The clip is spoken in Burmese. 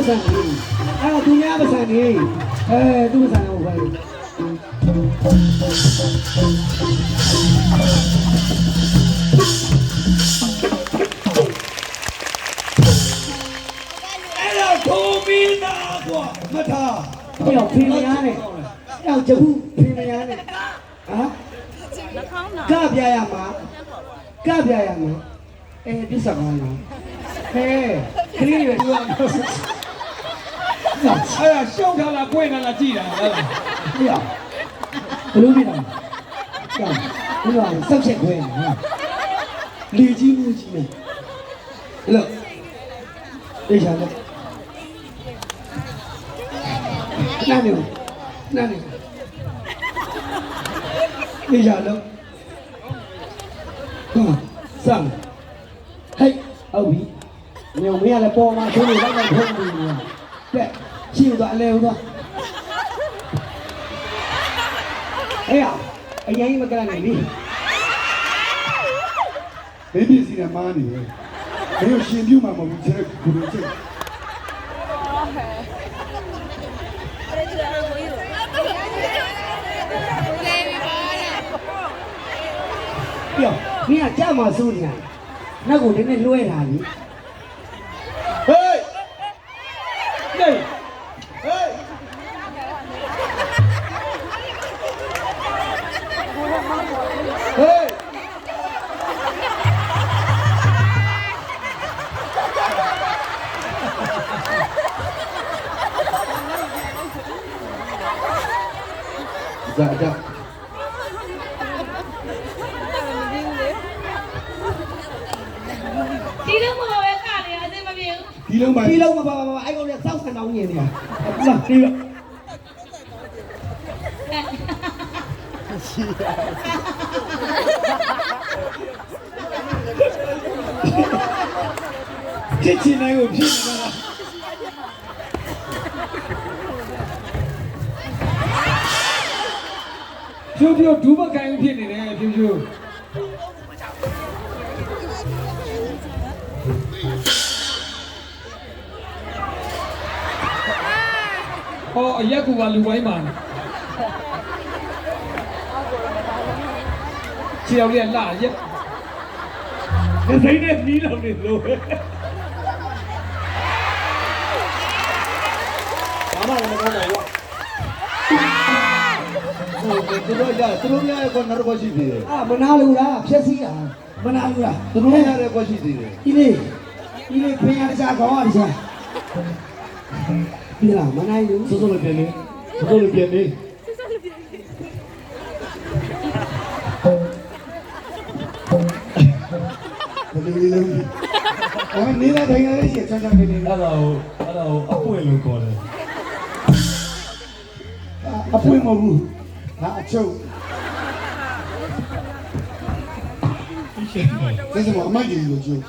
ဆန်ကြီးအဲ့တော့သူများမဆန်ကြီးသူမဆန်တော့ဘာလဲအဲ့တော့ထိုးပြီးသားကွာမထားအဲ့တော့ဖေးမရနဲ့အဲ့တော့ဂျပူဖေးမရနဲ့ကပြရမှာကပြရမှာပြစ်စကောင်းလားဟဲခရီးရတူအောင်အဲ့ဒါရှုံးထားလားကိုယ်ကလားကြည်တာဟုတ်လားဟေ့ဘလို့ပြတာကြောက်ဘလို့ဆောက်ချက်ခွဲဟာလေကြီးမှုကြီးနဲ့လို့တေချာလို့နားနေတေချာလို့စမ်းဟဲ့ဟုတ်ပြီညောင်မရလည်းပေါ်မှာဆိုနေလိုက်ထုံးပြီးနေတာတဲ့ရှိတော့အလဲဦးတော့အေးအရင်မကရနိုင်ပြီဘေးပြည်စီကမားနေတယ်ဘယ်လိုရှင်ပြုမှာမဟုတ်ဘူးကျဲကူလို့ကျဲပြောမင်းကကြာမှာစိုးနေတာနောက်ကိုနည်းနည်းလွှဲတာလေဟေးနေဟေးဟေး咋的？ဒီလုံးမပါအဲ့ကောင်လည်းစောက်ဆန်တောင်းနေနေတာလာဒီလိုဖြစ်ချင်တယ်ကိုဖြစ်နေတာဖြိုးဖြိုးဒူးမကိုင်းဖြစ်နေတယ်ဖြိုးဖြိုးဟောအရက်ကူကလူပိုင်းမှာခြေတော်လေးကလာရက်ဒီစိမ့်နဲ့နီးလောက်နေလို့ဘာမှမကောင်းပါဘူးဟိုသူတို့ရသူတို့ရရဲ့ကောနောက်တစ်ခါရှိသေးတယ်မနာလို့လားဖြက်စီးတာမနာလို့လားသူတို့ရရဲ့ကောရှိသေးတယ်ဒီလေးဖင်ရတစားကောင်းရတစားဒီလားမနိုင်ဘူးစိုးစိုးလေးပြန်နေစိုးစိုးလေးပြန်နေဘယ်လိုလဲနေတာတိုင်းရရှိချမ်းချမ်းနေနေအဲ့ဒါကိုအပွင့်လို့ခေါ်တယ်အပွင့်မဟုတ်ဘူးငါအချုပ်ဒါဆိုအမိုက်ကြီးလို့ကျိုး